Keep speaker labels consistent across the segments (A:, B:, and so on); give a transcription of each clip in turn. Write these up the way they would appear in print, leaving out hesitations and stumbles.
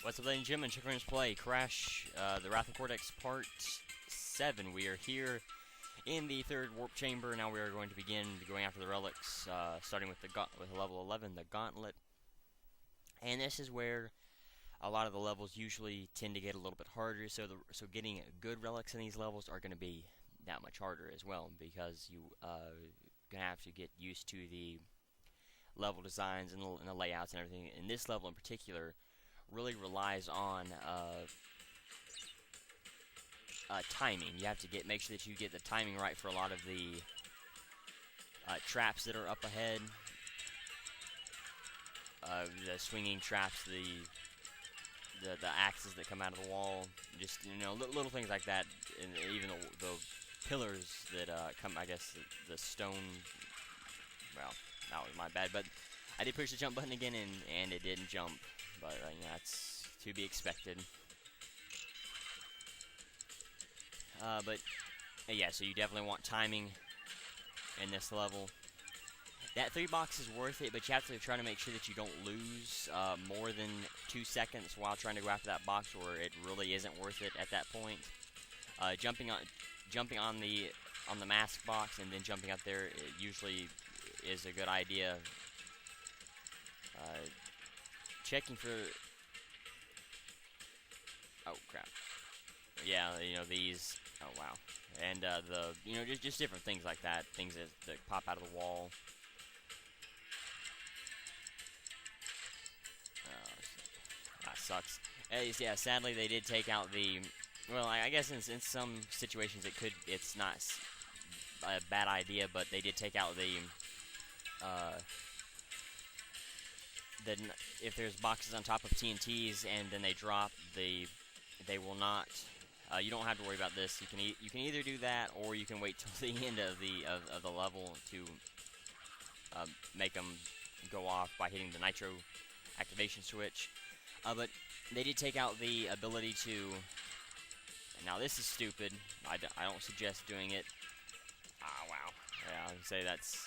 A: What's up, ladies and gentlemen? ChuckfinleLP Play Crash, the Wrath of Cortex Part 7. We are here in the third warp chamber. Now we are going to begin going after the relics, starting with with level 11, the Gauntlet. And this is where a lot of the levels usually tend to get a little bit harder. So getting good relics in these levels are going to be that much harder as well, because you gonna have to get used to the level designs and the layouts and everything. In this level in particular, really relies on timing. You have to make sure that you get the timing right for a lot of the traps that are up ahead. The swinging traps, the axes that come out of the wall, just little things like that, and even the pillars that come. I guess the stone. Well, that was my bad, but I did push the jump button again, and it didn't jump. But that's to be expected. But yeah, so you definitely want timing in this level. That 3 box is worth it, but you have to try to make sure that you don't lose more than 2 seconds while trying to go after that box, or it really isn't worth it at that point. Jumping on the mask box and then jumping up there, it usually is a good idea. Checking for... Oh, crap. Yeah, these... Oh, wow. And, just different things like that. Things that pop out of the wall. That sucks. Yeah, sadly, they did take out the... Well, I guess in some situations it's not a bad idea, but they did take out the... if there's boxes on top of TNTs and then they drop, they will not. You don't have to worry about this. You can either do that, or you can wait till the end of the level to make them go off by hitting the nitro activation switch. But they did take out the ability to. Now this is stupid. I don't suggest doing it. Ah, wow. Yeah, I would say that's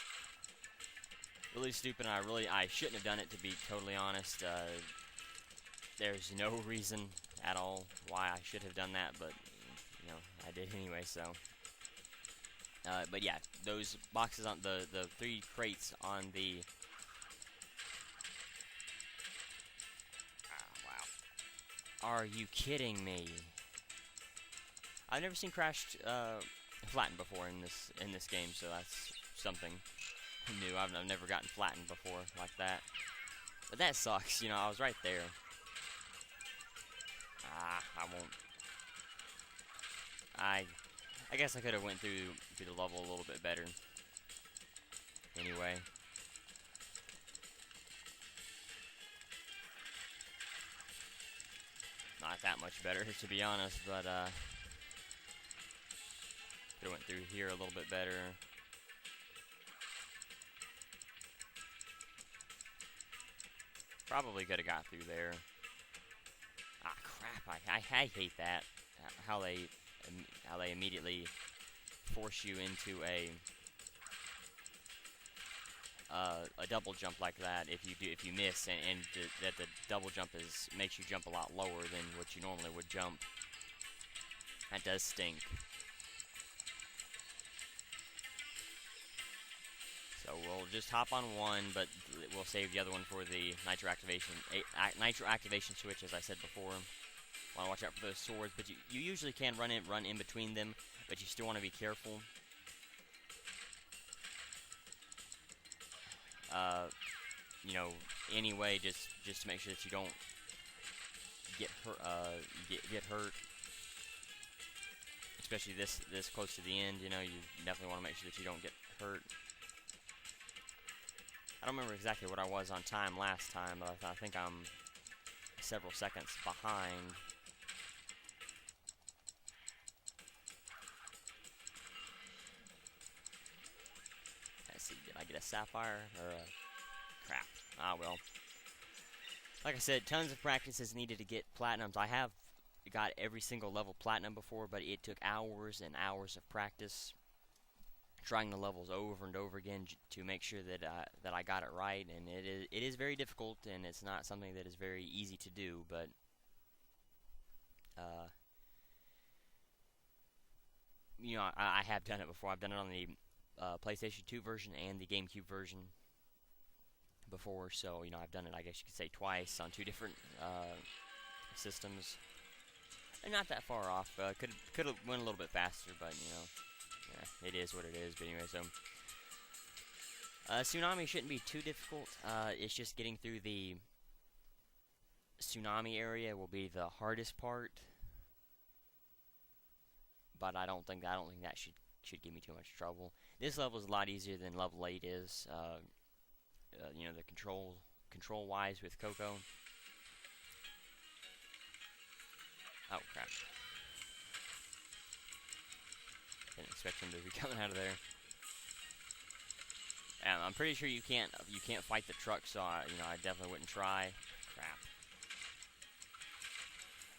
A: really stupid, and I shouldn't have done it, to be totally honest. There's no reason at all why I should have done that, but I did anyway. So, but yeah, those boxes on the 3 crates on the. Wow. Are you kidding me? I've never seen Crash flattened before in this game, so that's something new. I've never gotten flattened before like that. But that sucks, I was right there. I won't. I guess I could have went through the level a little bit better. Anyway. Not that much better, to be honest, but could have went through here a little bit better. Probably could have got through there. Ah, crap! I hate that. How they immediately force you into a double jump like that if you miss, and that the double jump makes you jump a lot lower than what you normally would jump. That does stink. So we'll just hop on one, but we'll save the other one for the nitro activation switch, as I said before. Want to watch out for those swords, but you usually can run in between them, but you still want to be careful. Anyway, just to make sure that you don't get hurt. Get hurt. Especially this close to the end. You definitely want to make sure that you don't get hurt. I don't remember exactly what I was on time last time, but I think I'm several seconds behind. Let's see, did I get a sapphire or a crap? Ah, well. Like I said, tons of practice is needed to get platinums. I have got every single level platinum before, but it took hours and hours of practice, trying the levels over and over again to make sure that that I got it right, and it is very difficult, and it's not something that is very easy to do. But you know, I have done it before. I've done it on the PlayStation 2 version and the GameCube version before, so, you know, I've done it, I guess you could say, twice on 2 different systems. And not that far off. Could have went a little bit faster, but, you know, yeah, it is what it is. But anyway, so Tsunami shouldn't be too difficult. It's just getting through the Tsunami area will be the hardest part. But I don't think that should give me too much trouble. This level is a lot easier than level 8 is. You know, the control wise with Coco. Oh crap! Didn't expect him to be coming out of there. And I'm pretty sure you can't fight the truck, so you know, I definitely wouldn't try. Crap!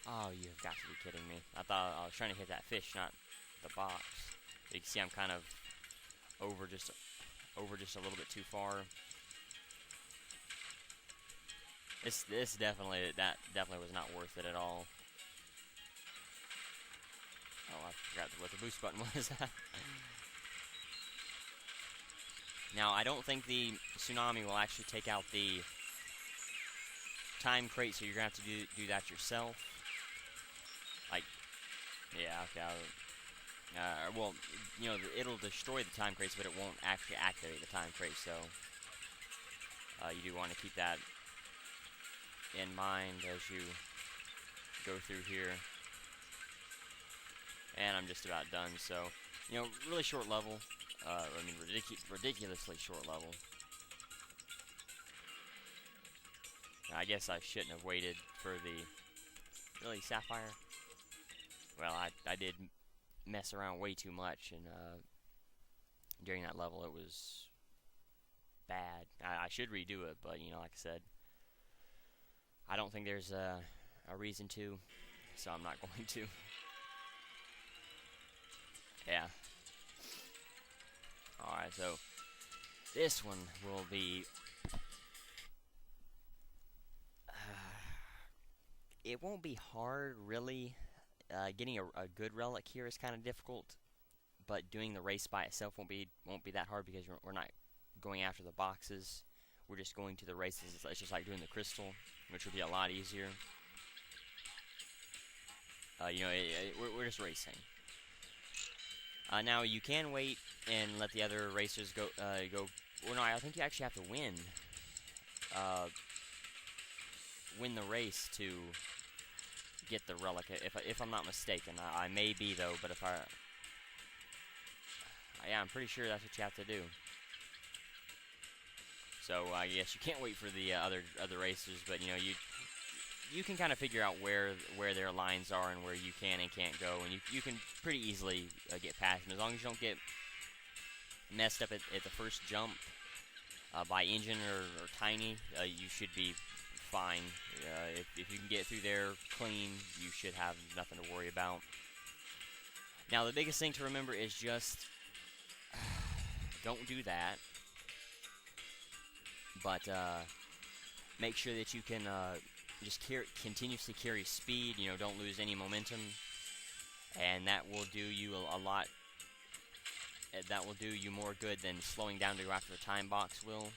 A: Oh, you've got to be kidding me! I thought I was trying to hit that fish, not the box. You can see I'm kind of over just a little bit too far. This definitely was not worth it at all. Oh, I forgot what the boost button was. Now, I don't think the Tsunami will actually take out the time crate, so you're going to have to do that yourself. Like, yeah, okay. Well, you know, it'll destroy the time crates, but it won't actually activate the time crate, so you do want to keep that in mind as you go through here. And I'm just about done, so, you know, really short level. I mean, ridiculously short level. I guess I shouldn't have waited for the... Really, Sapphire? Well, I did mess around way too much, and during that level it was bad. I should redo it, but, you know, like I said, I don't think there's a reason to, so I'm not going to. Yeah. Alright, so this one will be... it won't be hard, really. Getting a good relic here is kind of difficult, but doing the race by itself won't be that hard because we're not going after the boxes. We're just going to the races. It's just like doing the crystal, which would be a lot easier. You know, we're just racing. Now you can wait and let the other racers go. Well, no, I think you actually have to win the race to get the relic. If I'm not mistaken, I may be though. But yeah, I'm pretty sure that's what you have to do. So I guess you can't wait for the other racers, but you know you can kind of figure out where their lines are and where you can and can't go, and you can pretty easily get past them as long as you don't get messed up at the first jump by Engine or Tiny. You should be fine. If you can get through there clean, you should have nothing to worry about. Now the biggest thing to remember is just don't do that, but make sure that you can just continuously carry speed. You know, don't lose any momentum, and that will do you a lot. That will do you more good than slowing down to go after the time box will.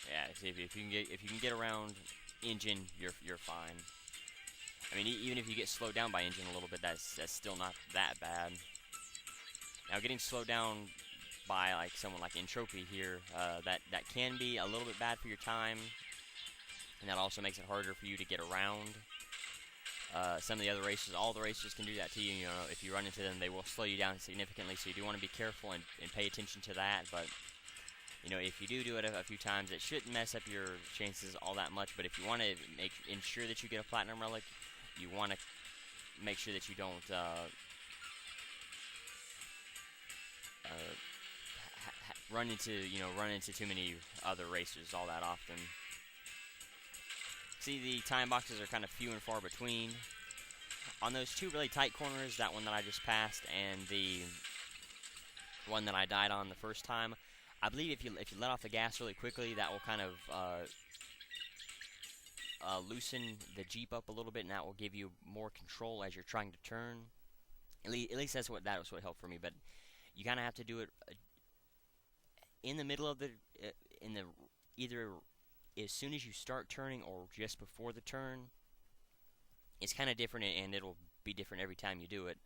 A: Yeah, see, if you can get around Engine, you're fine. I mean, even if you get slowed down by Engine a little bit, that's still not that bad. Now, getting slowed down by like someone like Entropy here, that can be a little bit bad for your time, and that also makes it harder for you to get around. Some of the other races, all the racers can do that to you. You know, if you run into them, they will slow you down significantly. So you do want to be careful and pay attention to that. But you know, if you do it a few times, it shouldn't mess up your chances all that much. But if you want to ensure that you get a platinum relic, you want to make sure that you don't run into too many other racers all that often. See, the time boxes are kind of few and far between. On those two really tight corners, that one that I just passed and the one that I died on the first time, I believe if you let off the gas really quickly, that will kind of loosen the Jeep up a little bit, and that will give you more control as you're trying to turn. At least that's what helped for me. But you kind of have to do it in the middle of the either as soon as you start turning or just before the turn. It's kind of different, and it'll be different every time you do it.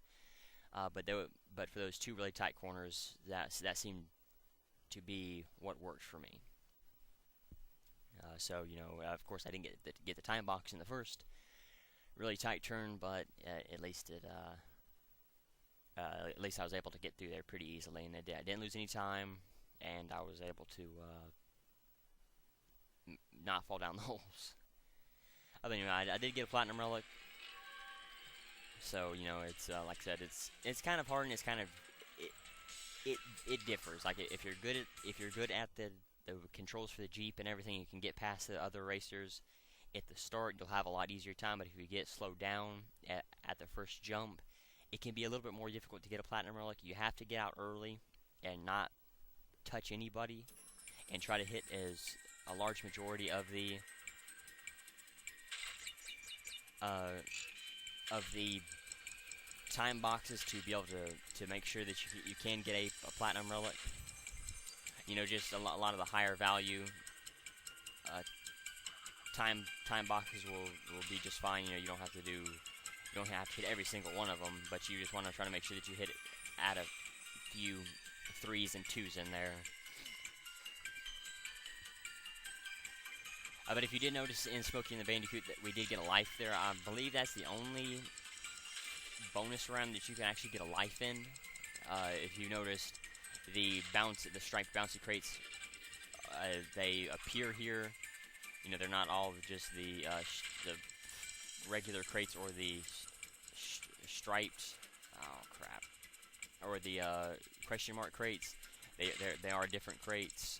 A: But for those two really tight corners, that seemed to be what worked for me. So of course, I didn't get the time box in the first really tight turn, but at least I was able to get through there pretty easily, and I didn't lose any time, and I was able to not fall down the holes. But anyway, I did get a platinum relic. So it's like I said, it's kind of hard, and it's kind of it differs. Like if you're good at the controls for the Jeep and everything, you can get past the other racers at the start. You'll have a lot easier time. But if you get slowed down at the first jump, it can be a little bit more difficult to get a platinum relic. You have to get out early and not touch anybody, and try to hit a large majority of the time boxes to be able to make sure that you can get a platinum relic. Just a lot of the higher value time boxes will be just fine. You don't have to hit every single one of them, but you just want to try to make sure that you hit it at a few 3s and 2s in there. But if you did notice in Smokey and the Bandicoot that we did get a life there, I believe that's the only bonus round that you can actually get a life in. If you noticed, the striped bouncy crates, they appear here. They're not all just the regular crates or the striped, or the question mark crates. They are different crates.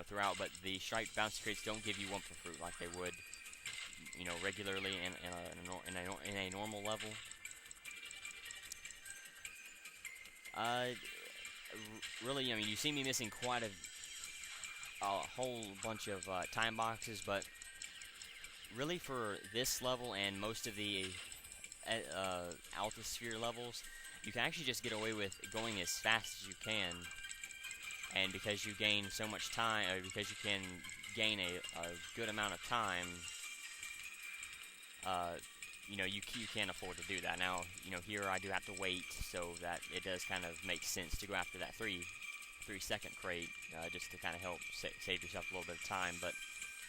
A: Throughout, but the striped bouncy crates don't give you one for fruit like they would, regularly in a normal level. Really, you see me missing quite a whole bunch of time boxes, but really for this level and most of the Altisphere levels, you can actually just get away with going as fast as you can. And because you gain so much time, or because you can gain a good amount of time, you can't afford to do that. Now, here I do have to wait, so that it does kind of make sense to go after that 3-second crate, just to kind of help save yourself a little bit of time. But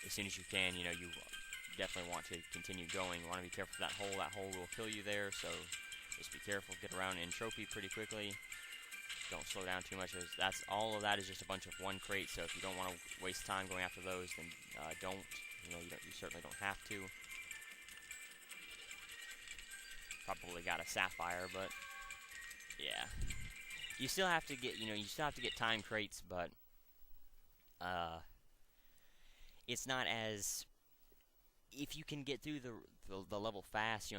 A: as soon as you can, you definitely want to continue going. You want to be careful for that hole. That hole will kill you there, so just be careful. Get around in trophy pretty quickly. Don't slow down too much. All of that is just a bunch of one crate. So if you don't want to waste time going after those, then don't. You certainly don't have to. Probably got a sapphire, but yeah, you still have to get. You still have to get time crates, but it's not as. If you can get through the level fast, you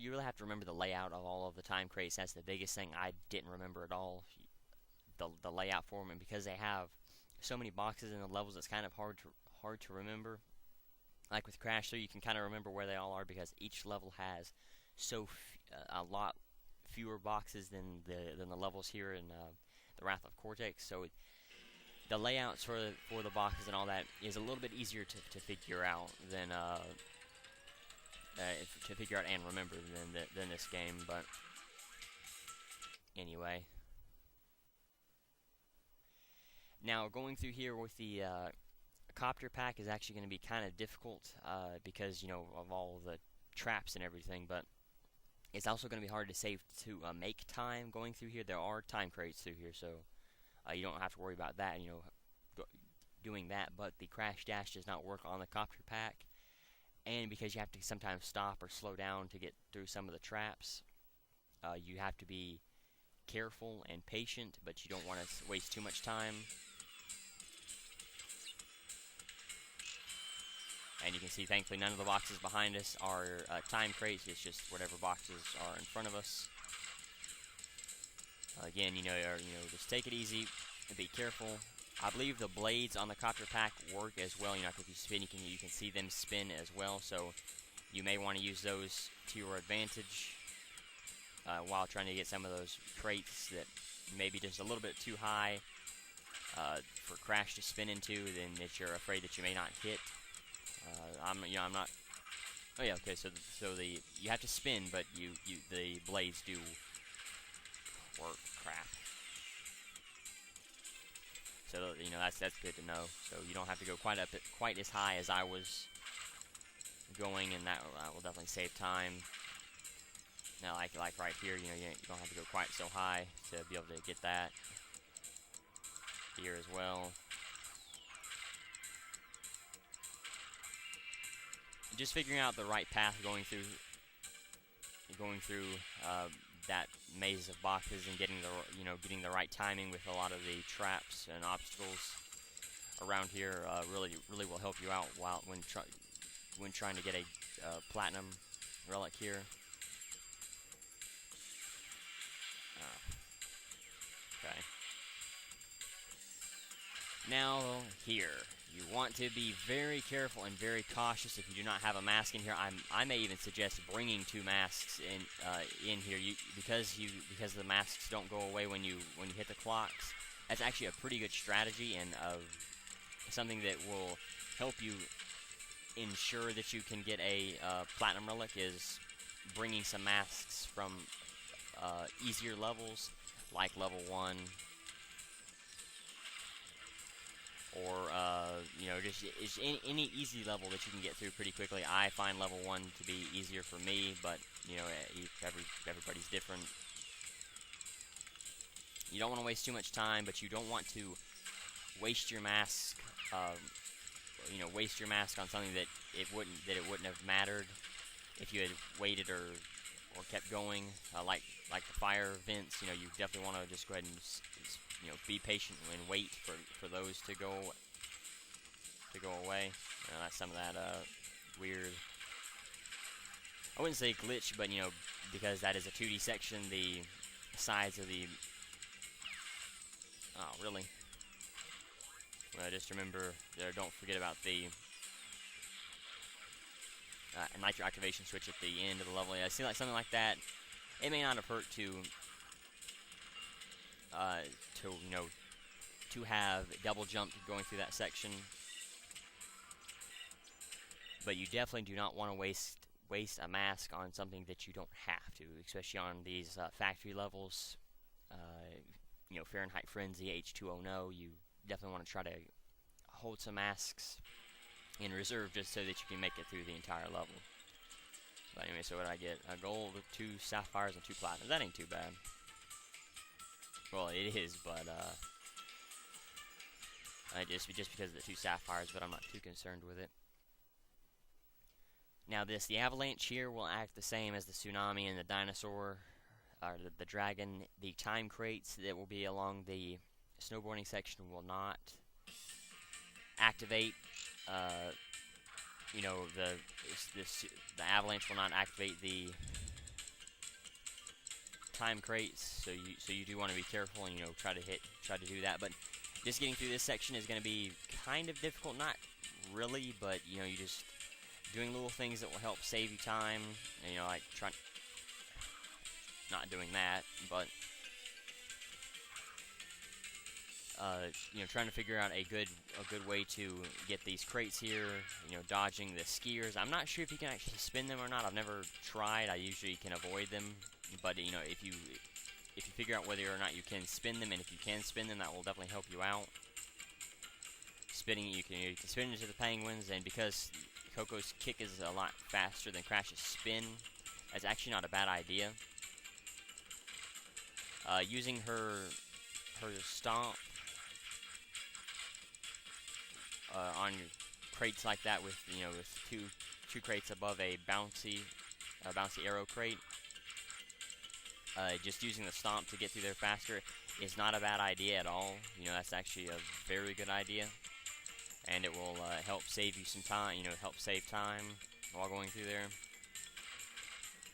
A: really have to remember the layout of all of the time crates. That's the biggest thing I didn't remember at all. The layout for them, and because they have so many boxes in the levels, it's kind of hard to remember. Like with Crash 3, you can kind of remember where they all are because each level has a lot fewer boxes than the levels here in the Wrath of Cortex. So the layouts for the boxes and all that is a little bit easier to figure out than and remember than this game. But anyway. Now, going through here with the copter pack is actually going to be kind of difficult because, of all the traps and everything, but it's also going to be hard to make time going through here. There are time crates through here, so you don't have to worry about that, doing that, but the crash dash does not work on the copter pack, and because you have to sometimes stop or slow down to get through some of the traps, you have to be careful and patient, but you don't want to waste too much time. And you can see, thankfully, none of the boxes behind us are time crates. It's just whatever boxes are in front of us. Again, just take it easy and be careful. I believe the blades on the copter pack work as well. You know, if you spin, you can see them spin as well. So you may want to use those to your advantage while trying to get some of those crates that may be just a little bit too high for Crash to spin into, then that you're afraid that you may not hit. I'm not. Oh yeah, okay. So you have to spin, but the blades do work. Crap. So you know that's good to know. So you don't have to go quite as high as I was going, and that will definitely save time. Now, like right here, you know, you don't have to go quite so high to be able to get that. Here as well. Just figuring out the right path going through that maze of boxes and getting the right timing with a lot of the traps and obstacles around here really will help you out when trying to get a platinum relic here. Okay. Now here, you want to be very careful and very cautious if you do not have a mask in here. I may even suggest bringing 2 masks in here because the masks don't go away when you hit the clocks. That's actually a pretty good strategy and something that will help you ensure that you can get a platinum relic is bringing some masks from easier levels like level 1. Or, you know, just any easy level that you can get through pretty quickly. I find level 1 to be easier for me, but, you know, everybody's different. You don't want to waste too much time, but you don't want to waste your mask, you know, waste your mask on something that it wouldn't have mattered if you had waited or kept going, like the fire vents. You know, you definitely want to just go ahead and you know, be patient and wait for those to go away. You know, that's some of that weird, I wouldn't say glitch, but you know, because that is a 2D section, the sides of the oh really? Well, just remember there. Don't forget about the nitro activation switch at the end of the level. Yeah, I see like something like that. It may not have hurt to you know, to have double jump going through that section, but you definitely do not want to waste a mask on something that you don't have to, especially on these factory levels. You know, Fahrenheit Frenzy, H2O, you definitely want to try to hold some masks in reserve just so that you can make it through the entire level. But anyway, so what I get? A gold, 2 sapphires, and 2 platinums. That ain't too bad. Well, it is, but just because of the 2 sapphires, but I'm not too concerned with it. Now the avalanche here will act the same as the tsunami and the dinosaur, or the dragon. The time crates that will be along the snowboarding section will not activate. You know, the avalanche will not activate the time crates, so you do want to be careful and, you know, try to do that. But just getting through this section is going to be kind of difficult. Not really, but you know, you just doing little things that will help save you time. And, you know, like not doing that, but you know, trying to figure out a good way to get these crates here. You know, dodging the skiers. I'm not sure if you can actually spin them or not. I've never tried. I usually can avoid them. But you know, if you figure out whether or not you can spin them, and if you can spin them, that will definitely help you out. Spinning, you can spin into the penguins, and because Coco's kick is a lot faster than Crash's spin, that's actually not a bad idea. Using her stomp on crates like that, with two crates above a bouncy arrow crate. Just using the stomp to get through there faster is not a bad idea at all. You know, that's actually a very good idea, and it will help save you some time. You know, help save time while going through there.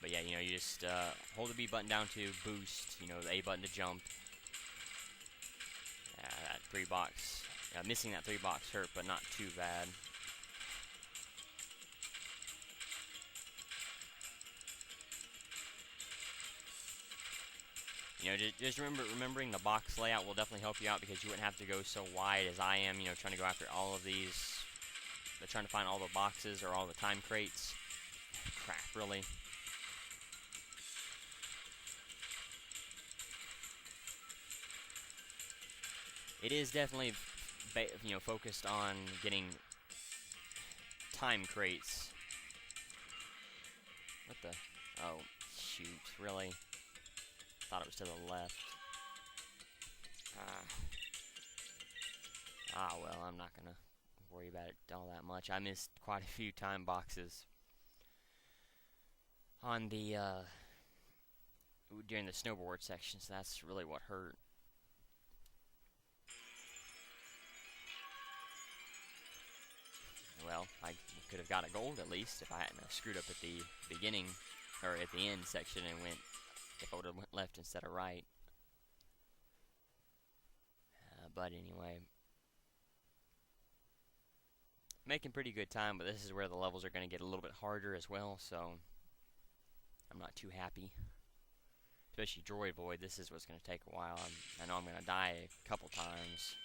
A: But yeah, you know, you just hold the B button down to boost. You know, the A button to jump. That pre-box Missing that 3 box hurt, but not too bad. You know, just remembering the box layout will definitely help you out, because you wouldn't have to go so wide as I am, you know, trying to go after all of these. They're trying to find all the boxes or all the time crates. Crap, really. It is definitely, you know, focused on getting time crates. What the? Oh, shoot, really? Thought it was to the left. Well, I'm not gonna worry about it all that much. I missed quite a few time boxes on the during the snowboard section, so that's really what hurt. Well, I could have got a gold at least if I hadn't screwed up at the beginning, or at the end section, and went, if I would have went left instead of right. But anyway, making pretty good time, but this is where the levels are going to get a little bit harder as well, so I'm not too happy. Especially Droid Void, this is what's going to take a while. I know I'm going to die a couple times.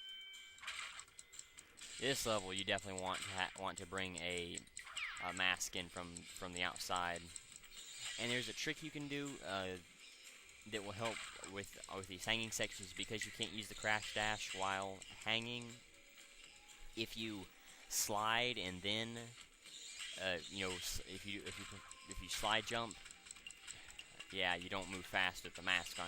A: This level, you definitely want to bring a mask in from the outside, and there's a trick you can do that will help with these hanging sections, because you can't use the crash dash while hanging. If you slide and then you know, if you slide jump, yeah, you don't move fast with the mask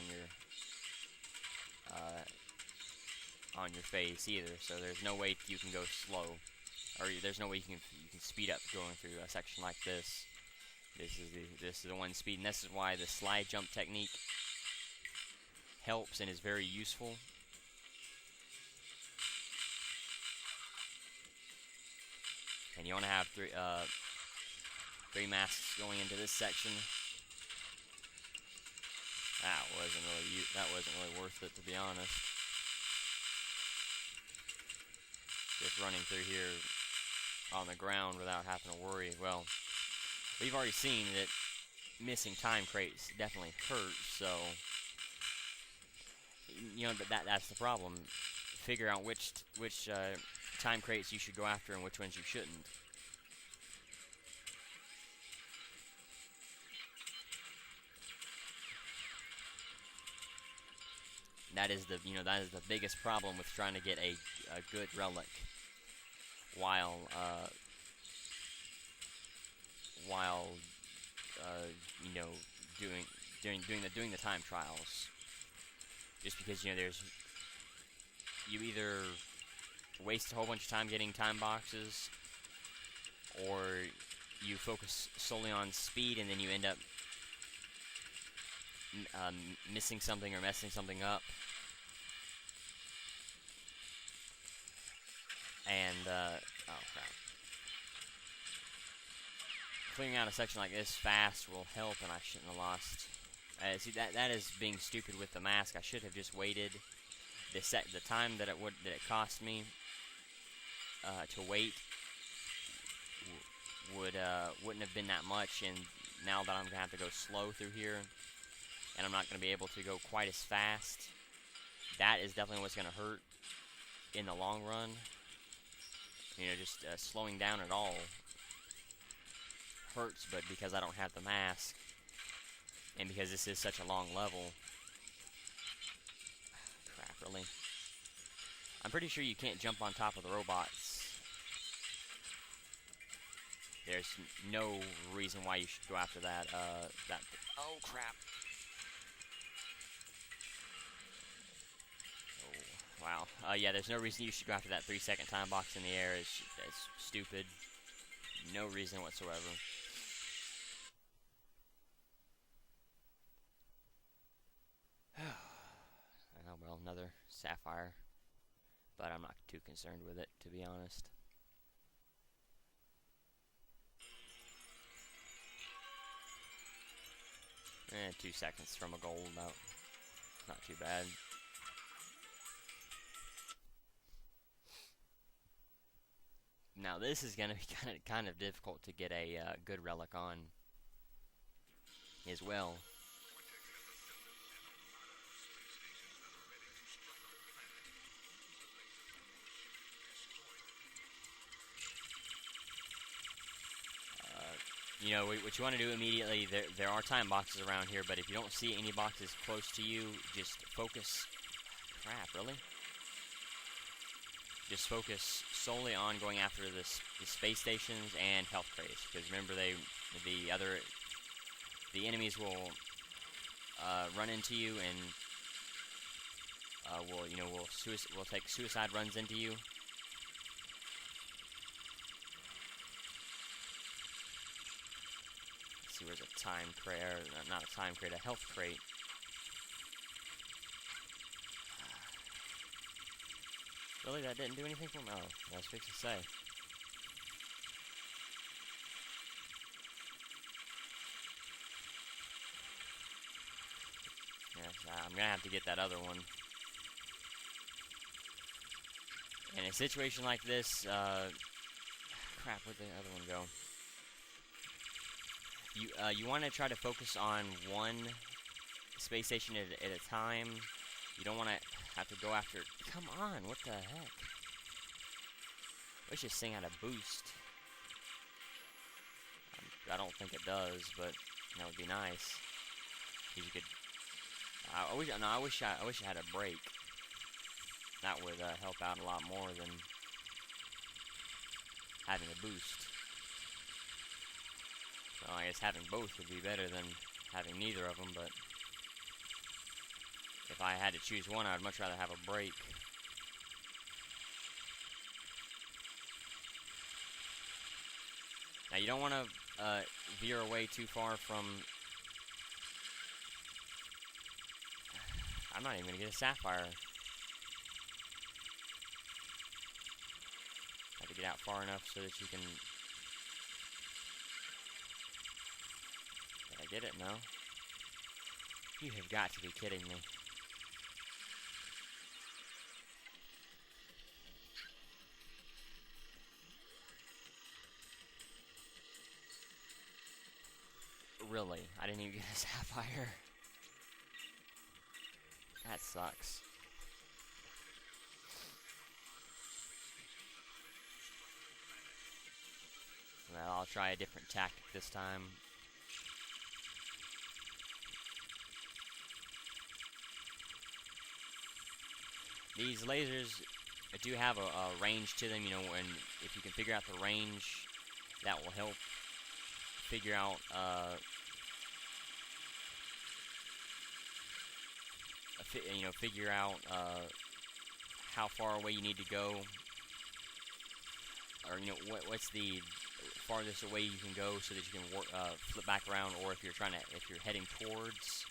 A: on your face either. So there's no way you can go slow, or there's no way you can speed up going through a section like this. This is the one speed, and this is why the slide jump technique helps and is very useful. And you want to have three masks going into this section. That wasn't really worth it, to be honest. Just running through here on the ground without having to worry. Well, we've already seen that missing time crates definitely hurt, so you know that's the problem. Figure out which time crates you should go after and which ones you shouldn't. That is the biggest problem with trying to get a good relic while you know, doing the time trials. Just because, you know, you either waste a whole bunch of time getting time boxes, or you focus solely on speed and then you end up missing something or messing something up. And oh crap. Clearing out a section like this fast will help, and I shouldn't have lost. See, that is being stupid with the mask. I should have just waited. The time that it cost me to wait wouldn't have been that much, and now that I'm gonna have to go slow through here, and I'm not gonna be able to go quite as fast, that is definitely what's gonna hurt in the long run. You know, just slowing down at all hurts, but because I don't have the mask, and because this is such a long level, crap, really. I'm pretty sure you can't jump on top of the robots. There's no reason why you should go after that. Oh crap! Oh wow. Yeah, there's no reason you should go after that 3-second time box in the air. It's stupid. No reason whatsoever. Oh well, another sapphire, but I'm not too concerned with it, to be honest. 2 seconds from a gold, not too bad. Now this is gonna be kind of difficult to get a good relic on as well. You know, what you want to do immediately, there are time boxes around here, but if you don't see any boxes close to you, just focus. Crap, really? Just focus solely on going after the space stations and health crates, because remember, the enemies will run into you and will take suicide runs into you. See, where's a time crate, or not a time crate, a health crate. Really, that didn't do anything for me? Oh, I was fixing to say. Yes, I'm gonna have to get that other one. In a situation like this, crap, where'd the other one go? You want to try to focus on one space station at a time. You don't want to have to go after. Come on, what the heck? Wish this thing had a boost. I don't think it does, but that would be nice. You could. I wish it had a break. That would help out a lot more than having a boost. Well, I guess having both would be better than having neither of them, but if I had to choose one, I'd much rather have a break. Now, you don't want to veer away too far from... I'm not even going to get a sapphire. Have to get out far enough so that you can... Did I get it? No? You have got to be kidding me. Really? I didn't even get a sapphire. That sucks. Well, I'll try a different tactic this time. These lasers do have a range to them, you know, and if you can figure out the range, that will help figure out how far away you need to go, or what's the farthest away you can go so that you can flip back around, or if you're heading towards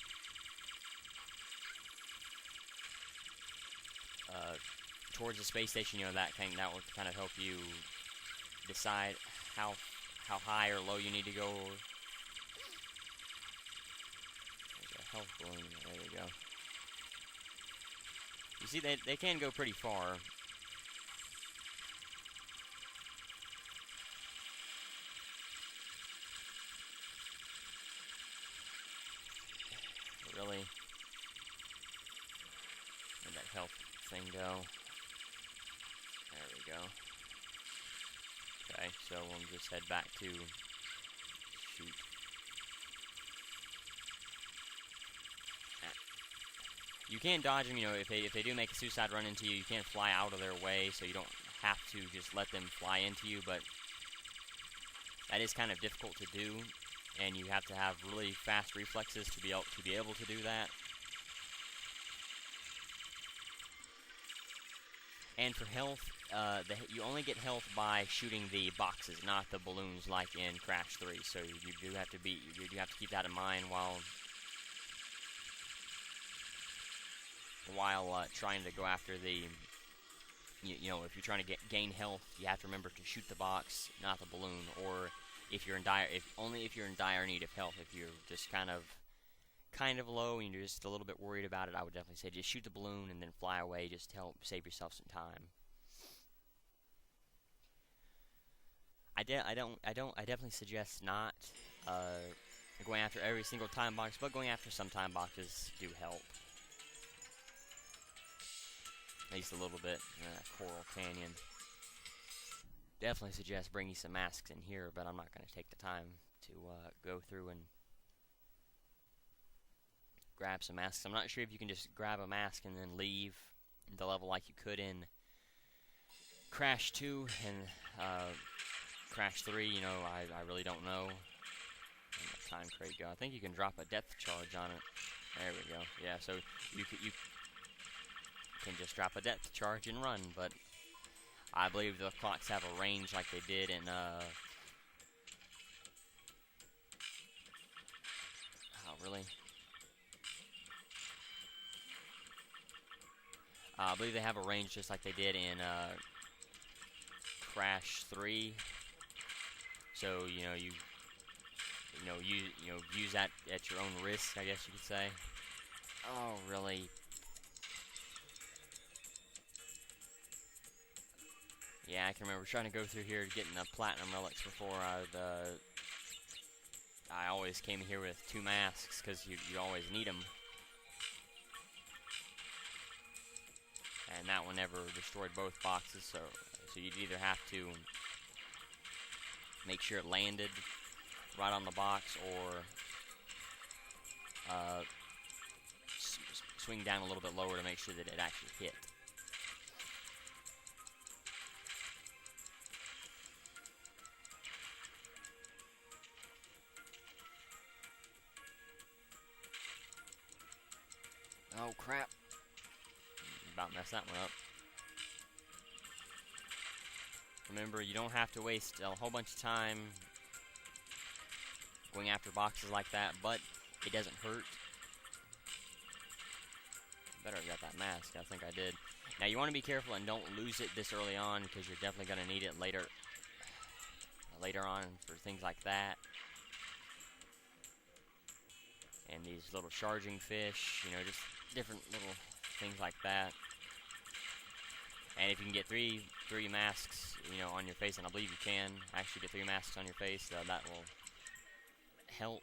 A: the space station, you know, that will kind of help you decide how high or low you need to go. There's a health balloon. There we go. You see, they can go pretty far. But really, where'd that health thing go? There we go. Okay, so we'll just head back to shoot. You can dodge them, you know, if they do make a suicide run into you, you can fly out of their way, so you don't have to just let them fly into you, but that is kind of difficult to do, and you have to have really fast reflexes to be able to do that. And for health, you only get health by shooting the boxes, not the balloons like in Crash 3. So you do have to keep that in mind while trying to go after the. You know, if you're trying to gain health, you have to remember to shoot the box, not the balloon. Or if you're in dire need of health. If you're just kind of low and you're just a little bit worried about it, I would definitely say just shoot the balloon and then fly away, just to help save yourself some time. I definitely suggest not going after every single time box, but going after some time boxes do help. At least a little bit. Coral Canyon. Definitely suggest bringing some masks in here, but I'm not going to take the time to go through and grab some masks. I'm not sure if you can just grab a mask and then leave the level like you could in Crash 2 and Crash 3. You know, I really don't know. Time crate go. I think you can drop a depth charge on it. There we go. Yeah, so you can just drop a depth charge and run, but I believe the clocks have a range like they did in oh, really? I believe they have a range just like they did in Crash 3. So, you know, you use that at your own risk, I guess you could say. Oh, really? Yeah, I can remember trying to go through here getting the platinum relics before I always came here with 2 masks because you always need them. And that one never destroyed both boxes, so you'd either have to make sure it landed right on the box, or swing down a little bit lower to make sure that it actually hit. Oh crap. About messed that one up. Remember, you don't have to waste a whole bunch of time going after boxes like that, but it doesn't hurt. Better have got that mask. I think I did. Now, you want to be careful and don't lose it this early on, because you're definitely going to need it later on for things like that. And these little charging fish, you know, just different little things like that. And if you can get three masks, you know, on your face, and I believe you can actually get 3 masks on your face, that will help.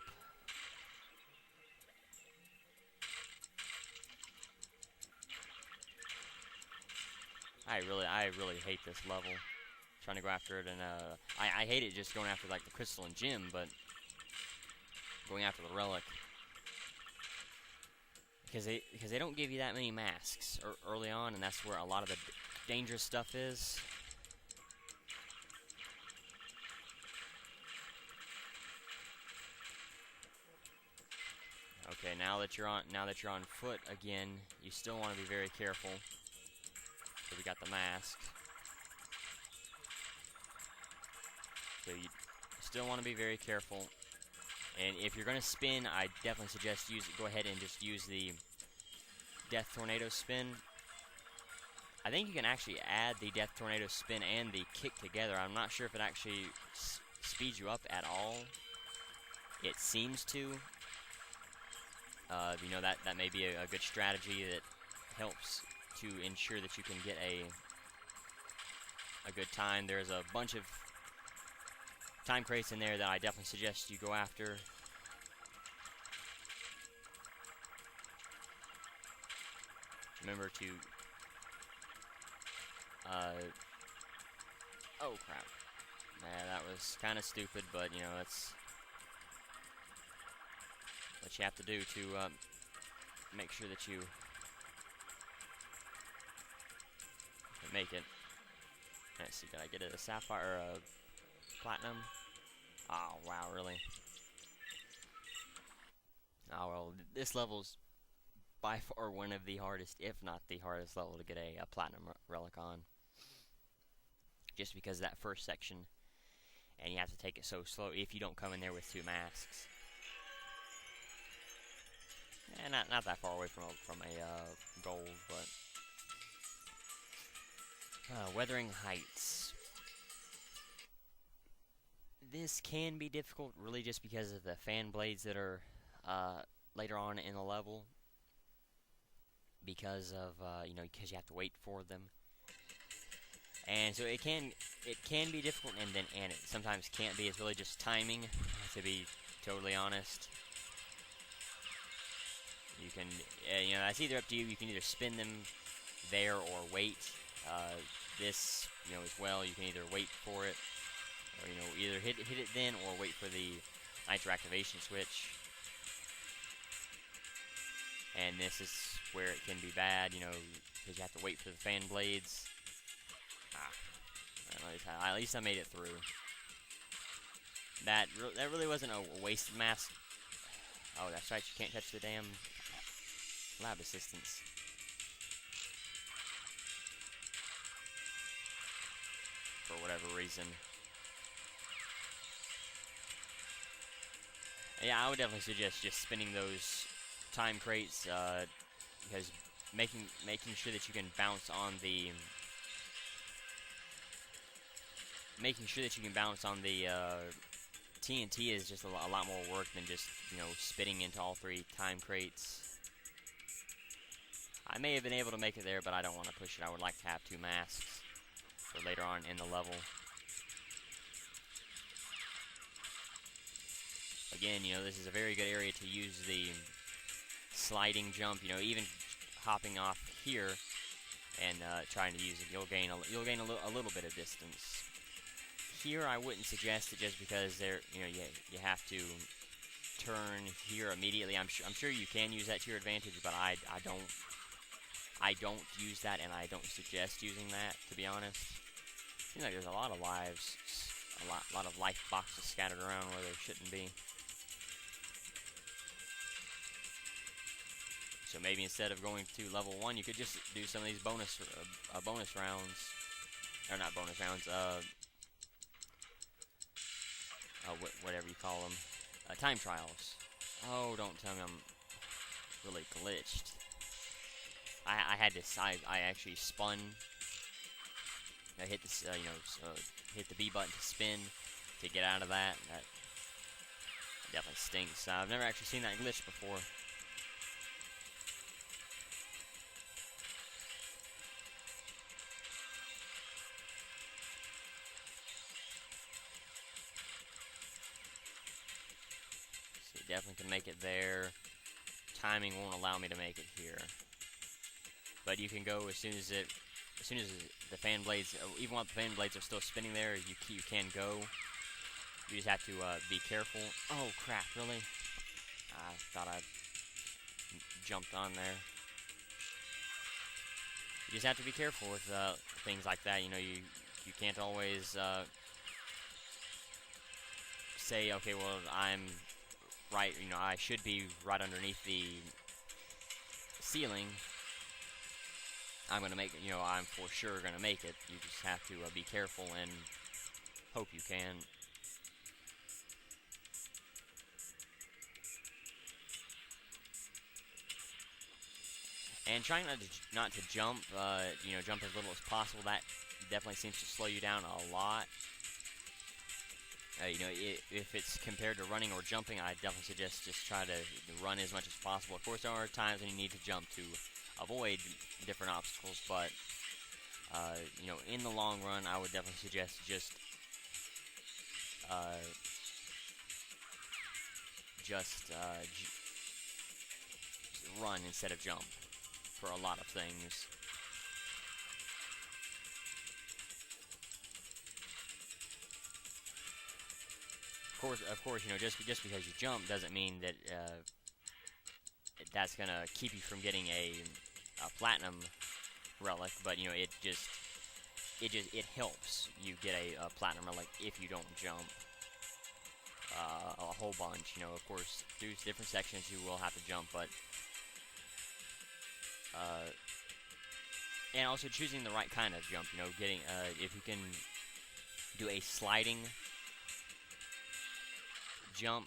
A: I really hate this level. Trying to go after it, and I hate it just going after like the crystal and gem, but going after the relic, because they don't give you that many masks early on, and that's where a lot of the dangerous stuff is. Okay, now that you're on foot again, you still want to be very careful. So we got the mask. So you still want to be very careful. And if you're going to spin, I definitely suggest go ahead and just use the Death Tornado spin. I think you can actually add the Death Tornado spin and the kick together. I'm not sure if it actually speeds you up at all. It seems to. You know, that may be a good strategy that helps to ensure that you can get a good time. There's a bunch of time crates in there that I definitely suggest you go after. Remember to oh crap. Yeah, that was kind of stupid, but you know, that's what you have to do to make sure that you make it. Let's see, did I get it a sapphire or a platinum? Oh wow, really? Oh well, this level's by far one of the hardest, if not the hardest level to get a platinum relic on. Just because of that first section, and you have to take it so slow if you don't come in there with 2 masks. And not that far away from a gold, but Weathering Heights. This can be difficult, really, just because of the fan blades that are later on in the level. Because of because you have to wait for them. And so it can be difficult, and it sometimes can't be. It's really just timing, to be totally honest. You can, you know, that's either up to you. You can either spin them there or wait. This, you know, as well, you can either wait for it, or, you know, either hit it then, or wait for the nitro activation switch. And this is where it can be bad, you know, because you have to wait for the fan blades. At least I made it through. That really wasn't a wasted mask. Oh, that's right, you can't touch the damn lab assistants. For whatever reason. Yeah, I would definitely suggest just spinning those time crates, because making sure that you can bounce on the TNT is just a lot more work than just, you know, spitting into all 3 time crates. I may have been able to make it there, but I don't want to push it. I would like to have 2 masks for later on in the level. Again, you know, this is a very good area to use the sliding jump. You know, even hopping off here and trying to use it, you'll gain a little bit of distance. Here, I wouldn't suggest it just because you know, you have to turn here immediately. I'm sure you can use that to your advantage, but I don't use that, and I don't suggest using that, to be honest. Seems like there's a lot of lives, a lot of life boxes scattered around where there shouldn't be. So maybe instead of going to level 1, you could just do some of these bonus rounds, or not bonus rounds, whatever you call them, time trials. Oh, don't tell me I'm really glitched. I had this. I actually spun. I hit this, you know, hit the B button to spin to get out of that. That definitely stinks. I've never actually seen that glitch before. So you definitely can make it there. Timing won't allow me to make it here. But you can go as soon as the fan blades, even while the fan blades are still spinning there, you can go. You just have to be careful. Oh crap! Really? I thought I jumped on there. You just have to be careful with things like that. You know, you can't always say, okay, well, I'm right. You know, I should be right underneath the ceiling. I'm gonna make it, you know, I'm for sure gonna make it. You just have to be careful and hope you can. And trying not to jump, you know, jump as little as possible. That definitely seems to slow you down a lot. You know, if it's compared to running or jumping, I definitely suggest just try to run as much as possible. Of course, there are times when you need to jump to avoid different obstacles, but you know, in the long run, I would definitely suggest just run instead of jump for a lot of things. Of course, you know, just because you jump doesn't mean that that's gonna keep you from getting a platinum relic, but you know, it helps you get a platinum relic if you don't jump a whole bunch. You know, of course, through different sections you will have to jump, but and also choosing the right kind of jump. You know, getting if you can do a sliding jump.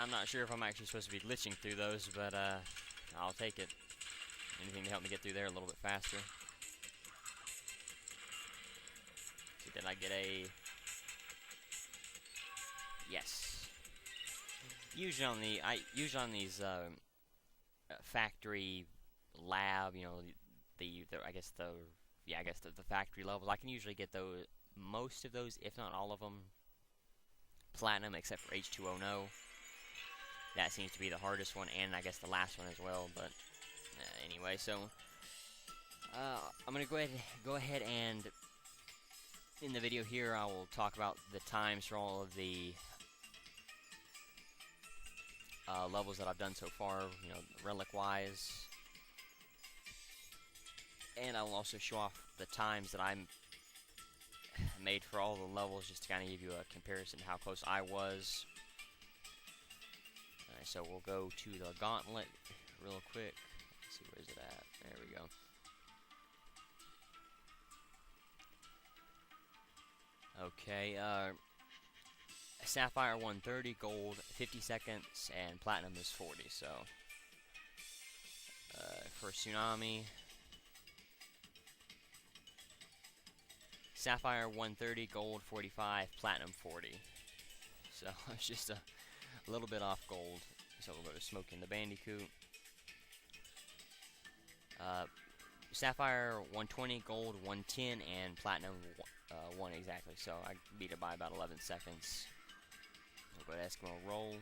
A: I'm not sure if I'm actually supposed to be glitching through those, but I'll take it. Anything to help me get through there a little bit faster. See, did I get a... Yes. Usually on these factory lab, you know, I guess the factory levels. I can usually get those, most of those, if not all of them, platinum, except for H2O. That seems to be the hardest one, and I guess the last one as well. But anyway, so I'm gonna go ahead and in the video here I will talk about the times for all of the levels that I've done so far, you know, relic wise, and I will also show off the times that I'm made for all the levels, just to kind of give you a comparison how close I was. Alright, so we'll go to the gauntlet real quick. Let's see, where is it at? There we go. Okay, Sapphire 130, gold 50 seconds, and platinum is 40, so for Tsunami, Sapphire 130, gold 45, platinum 40, so it's just a little bit off gold. So we'll go to Smoking the Bandicoot. Sapphire 120, gold 110, and platinum 1 exactly. So I beat it by about 11 seconds. We'll go to Eskimo Roll.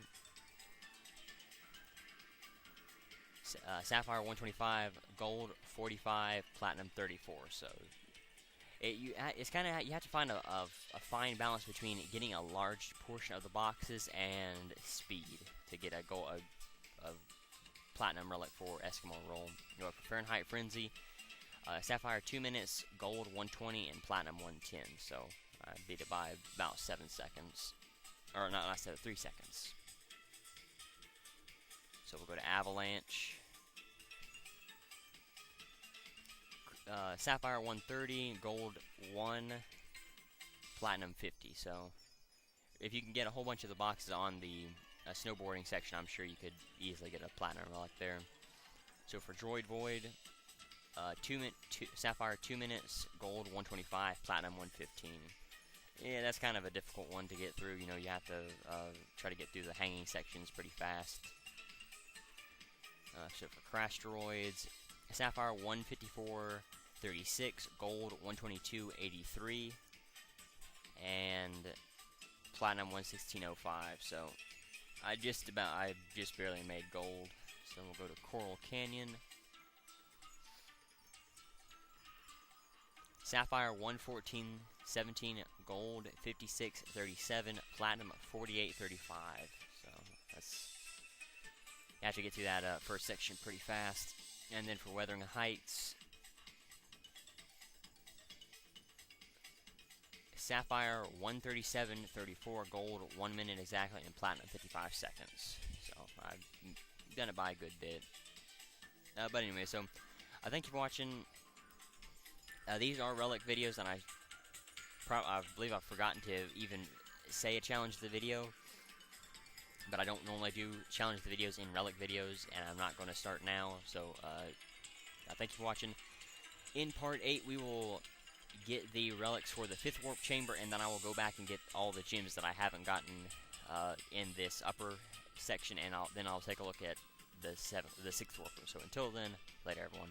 A: Sapphire 125, gold 45, platinum 34. So it's kind of, you have to find a fine balance between getting a large portion of the boxes and speed to get a platinum relic for Eskimo Roll. You go for Fahrenheit Frenzy. Sapphire 2 minutes, gold 120, and platinum 110. So I beat it by about 7 seconds. Or not 7, 3 seconds. So we'll go to Avalanche. Sapphire 130, gold 1, platinum 50. So if you can get a whole bunch of the boxes on the snowboarding section, I'm sure you could easily get a platinum relic there. So for Droid Void, Sapphire 2 minutes, gold 125, platinum 115. Yeah, that's kind of a difficult one to get through. You know, you have to try to get through the hanging sections pretty fast. So for Crash Droids, Sapphire 154, 36, gold 122, 83, and platinum 116.05. So I just barely made gold. So we'll go to Coral Canyon. Sapphire 114, 17, gold 56, 37, platinum 48, 35. So that's, you have to get through that first section pretty fast. And then for Wuthering Heights, Sapphire 137, 34, gold 1 minute exactly, and platinum 55 seconds. So I've done it by a good bit. But anyway, so I thank you for watching. These are relic videos, and I believe I've forgotten to even say a challenge to the video, but I don't normally do challenge the videos in relic videos, and I'm not going to start now. So thank you for watching. In part 8, we will get the relics for the 5th warp chamber, and then I will go back and get all the gems that I haven't gotten in this upper section, and then I'll take a look at the 6th warp. So until then, later everyone.